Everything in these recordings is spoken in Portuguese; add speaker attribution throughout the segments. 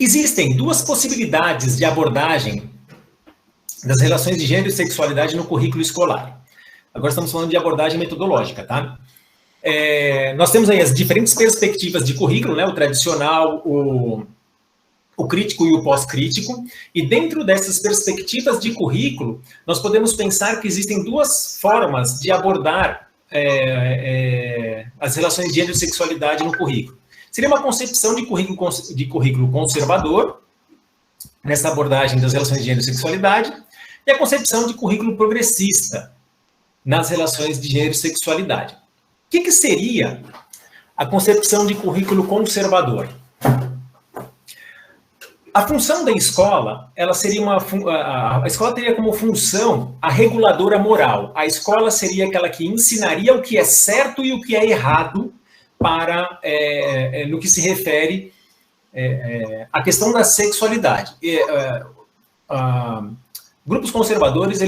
Speaker 1: Existem duas possibilidades de abordagem das relações de gênero e sexualidade no currículo escolar. Agora estamos falando de abordagem metodológica, tá? Nós temos aí as diferentes perspectivas de currículo, né? O tradicional, o crítico e o pós-crítico, e dentro dessas perspectivas de currículo, nós podemos pensar que existem duas formas de abordar as relações de gênero e sexualidade no currículo. Seria uma concepção de currículo conservador, nessa abordagem das relações de gênero e sexualidade, e a concepção de currículo progressista nas relações de gênero e sexualidade. O que seria a concepção de currículo conservador? A função da escola, ela seria a escola teria como função a reguladora moral. A escola seria aquela que ensinaria o que é certo e o que é errado no que se refere à questão da sexualidade. Grupos conservadores,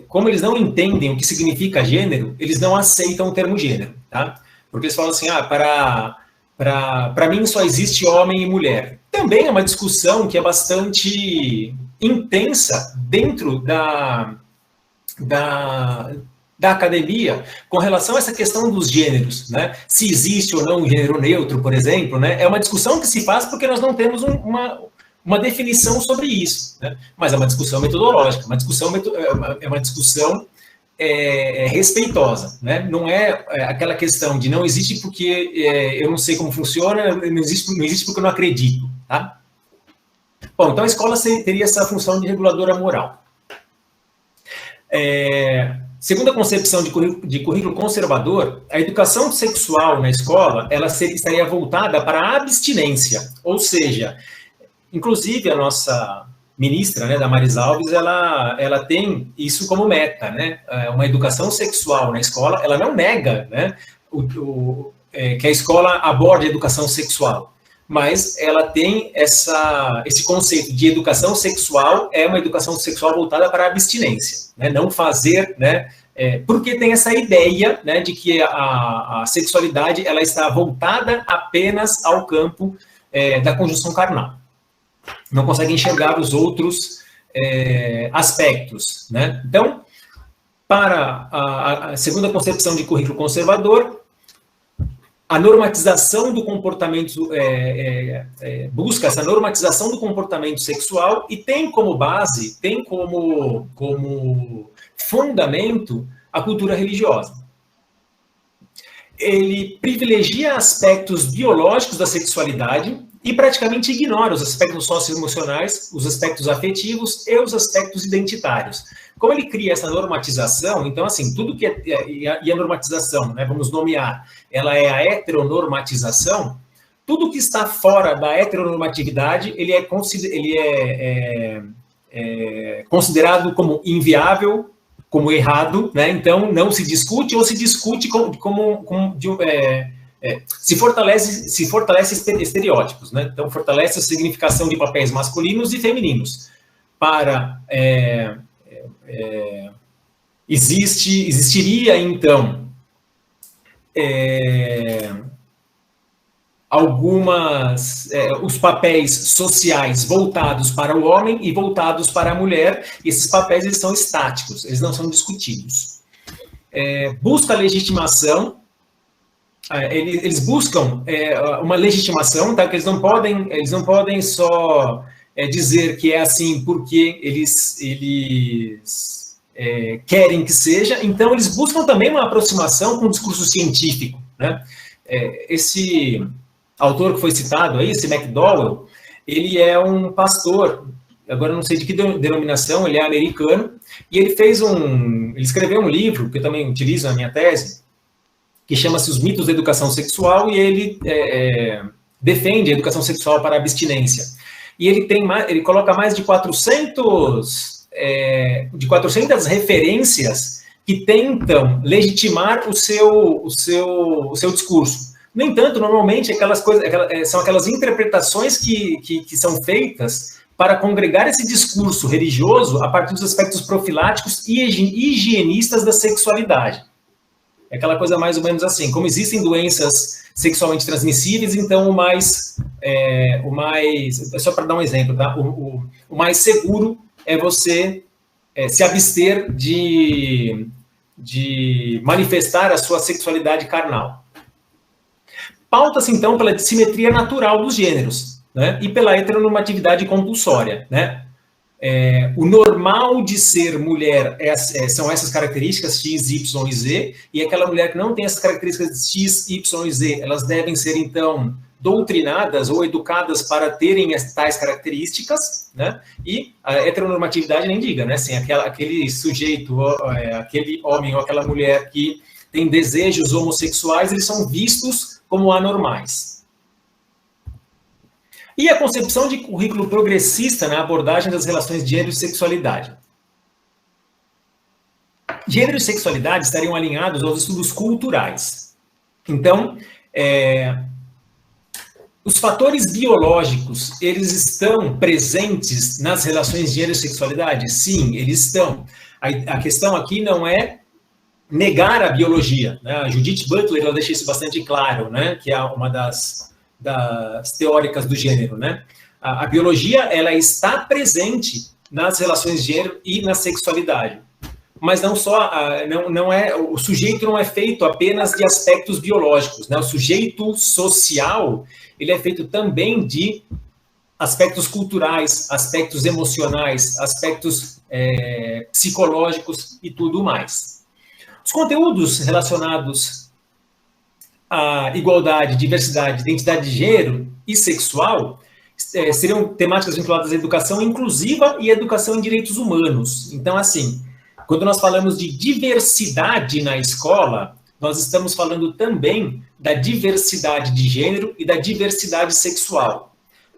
Speaker 1: como eles não entendem o que significa gênero, eles não aceitam o termo gênero, tá? Porque eles falam assim, para mim só existe homem e mulher. Também é uma discussão que é bastante intensa dentro da academia com relação a essa questão dos gêneros, né? Se existe ou não um gênero neutro, por exemplo, né? É uma discussão que se faz porque nós não temos uma definição sobre isso, né? Mas é uma discussão metodológica, é uma discussão respeitosa, né? Não é aquela questão de não existe porque eu não sei como funciona, não existe porque eu não acredito, tá? Bom, então a escola teria essa função de reguladora moral. Segundo a concepção de currículo conservador, a educação sexual na escola ela estaria voltada para a abstinência, ou seja, inclusive a nossa ministra, né, Damares Alves, ela tem isso como meta, né? Uma educação sexual na escola, ela não nega, né, que a escola aborde a educação sexual, mas ela tem esse conceito de educação sexual, uma educação sexual voltada para a abstinência, né? Não fazer, né? Porque tem essa ideia, né, de que a sexualidade ela está voltada apenas ao campo da conjunção carnal. Não consegue enxergar os outros aspectos, né? Então, para a segunda concepção de currículo conservador, a normatização do comportamento, busca essa normatização do comportamento sexual e tem como base, tem como fundamento a cultura religiosa. Ele privilegia aspectos biológicos da sexualidade e praticamente ignora os aspectos socioemocionais, os aspectos afetivos e os aspectos identitários. Como ele cria essa normatização, então, assim, tudo que e a normatização, né, vamos nomear, ela é a heteronormatização, tudo que está fora da heteronormatividade, ele é considerado como inviável, como errado, né? Então não se discute ou se discute se fortalece estereótipos, né? Então fortalece a significação de papéis masculinos e femininos. Existiria então os papéis sociais voltados para o homem e voltados para a mulher, e esses papéis eles são estáticos, eles não são discutidos. Busca legitimação, eles buscam uma legitimação, tá? Que eles não podem só dizer que é assim porque eles querem que seja, então eles buscam também uma aproximação com o discurso científico, né? Esse autor que foi citado aí, esse McDowell, ele é um pastor, agora não sei de que denominação, ele é americano, e ele escreveu um livro, que eu também utilizo na minha tese, que chama-se Os Mitos da Educação Sexual, e ele defende a educação sexual para a abstinência. E ele coloca mais de 400 referências que tentam legitimar o seu discurso. No entanto, normalmente são aquelas interpretações que são feitas para congregar esse discurso religioso a partir dos aspectos profiláticos e higienistas da sexualidade. É aquela coisa mais ou menos assim, como existem doenças sexualmente transmissíveis, então só para dar um exemplo, tá? O mais seguro é você se abster de manifestar a sua sexualidade carnal. Pauta-se, então, pela dissimetria natural dos gêneros, né? E pela heteronormatividade compulsória, né? O normal de ser mulher são essas características X, Y e Z, e aquela mulher que não tem essas características X, Y e Z, elas devem ser, então, doutrinadas ou educadas para terem tais características, né? E a heteronormatividade nem diga, né? Assim, aquele sujeito, aquele homem ou aquela mulher que tem desejos homossexuais, eles são vistos como anormais. E a concepção de currículo progressista na abordagem das relações de gênero e sexualidade. Gênero e sexualidade estariam alinhados aos estudos culturais. Então, os fatores biológicos, eles estão presentes nas relações de gênero e sexualidade? Sim, eles estão. A questão aqui não é negar a biologia, né? A Judith Butler, ela deixa isso bastante claro, né? Que é uma das teóricas do gênero, né? A biologia, ela está presente nas relações de gênero e na sexualidade. Mas não só, o sujeito não é feito apenas de aspectos biológicos, né? O sujeito social, ele é feito também de aspectos culturais, aspectos emocionais, aspectos psicológicos e tudo mais. Os conteúdos relacionados à igualdade, diversidade, identidade de gênero e sexual seriam temáticas vinculadas à educação inclusiva e educação em direitos humanos. Então, assim, quando nós falamos de diversidade na escola, nós estamos falando também da diversidade de gênero e da diversidade sexual.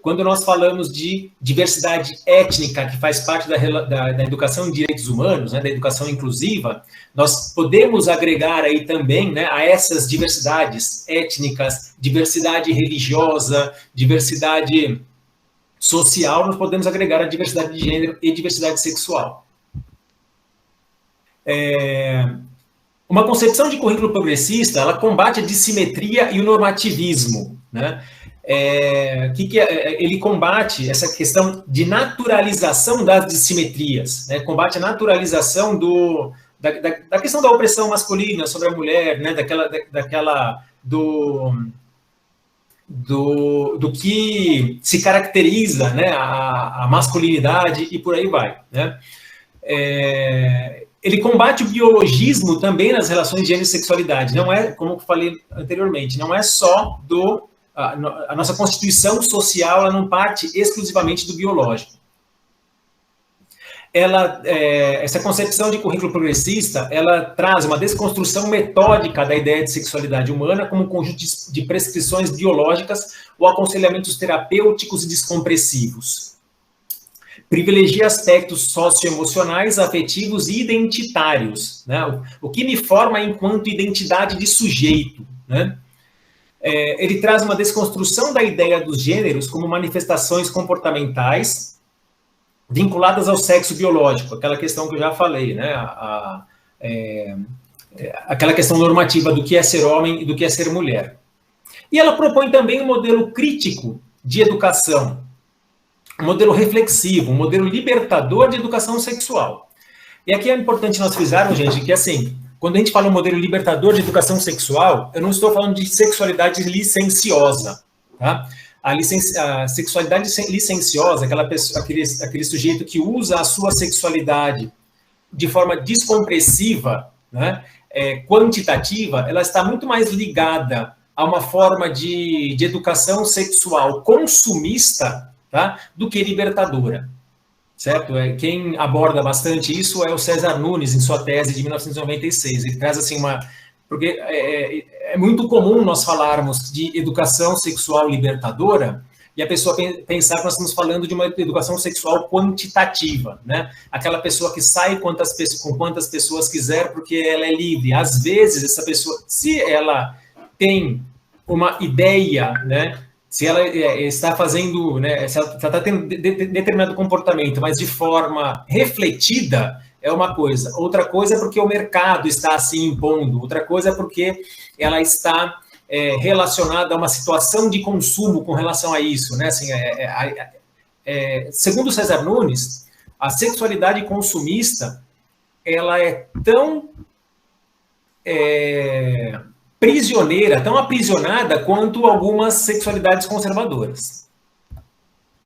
Speaker 1: Quando nós falamos de diversidade étnica, que faz parte da educação em direitos humanos, né, da educação inclusiva, nós podemos agregar aí também, né, a essas diversidades étnicas, diversidade religiosa, diversidade social, nós podemos agregar a diversidade de gênero e diversidade sexual. Uma concepção de currículo progressista, ela combate a dissimetria e o normativismo, né? Ele combate essa questão de naturalização das dissimetrias, né? Combate a naturalização da questão da opressão masculina sobre a mulher, né? Do que se caracteriza, né? a masculinidade e por aí vai, né? Ele combate o biologismo também nas relações de gênero e sexualidade. Não é, como eu falei anteriormente, não é só a nossa constituição social, ela não parte exclusivamente do biológico. Essa concepção de currículo progressista, ela traz uma desconstrução metódica da ideia de sexualidade humana como um conjunto de prescrições biológicas ou aconselhamentos terapêuticos e descompressivos. Privilegia aspectos socioemocionais, afetivos e identitários, né? O que me forma enquanto identidade de sujeito, né? Ele traz uma desconstrução da ideia dos gêneros como manifestações comportamentais vinculadas ao sexo biológico, aquela questão que eu já falei, né? Aquela questão normativa do que é ser homem e do que é ser mulher. E ela propõe também um modelo crítico de educação, um modelo reflexivo, um modelo libertador de educação sexual. E aqui é importante nós frisarmos, gente, que assim, quando a gente fala um modelo libertador de educação sexual, eu não estou falando de sexualidade licenciosa, tá? A sexualidade licenciosa, aquele sujeito que usa a sua sexualidade de forma descompressiva, né, quantitativa, ela está muito mais ligada a uma forma de educação sexual consumista, tá, do que libertadora. Certo? Quem aborda bastante isso é o César Nunes, em sua tese de 1996. Ele traz assim porque é muito comum nós falarmos de educação sexual libertadora e a pessoa pensar que nós estamos falando de uma educação sexual quantitativa, né? Aquela pessoa que sai com quantas pessoas quiser porque ela é livre. Às vezes, essa pessoa, se ela tem uma ideia, né? Se ela está fazendo, né, se ela está tendo determinado comportamento, mas de forma refletida, é uma coisa. Outra coisa é porque o mercado está assim impondo. Outra coisa é porque ela está relacionada a uma situação de consumo com relação a isso, né? Assim, segundo César Nunes, a sexualidade consumista ela é tão prisioneira, tão aprisionada quanto algumas sexualidades conservadoras.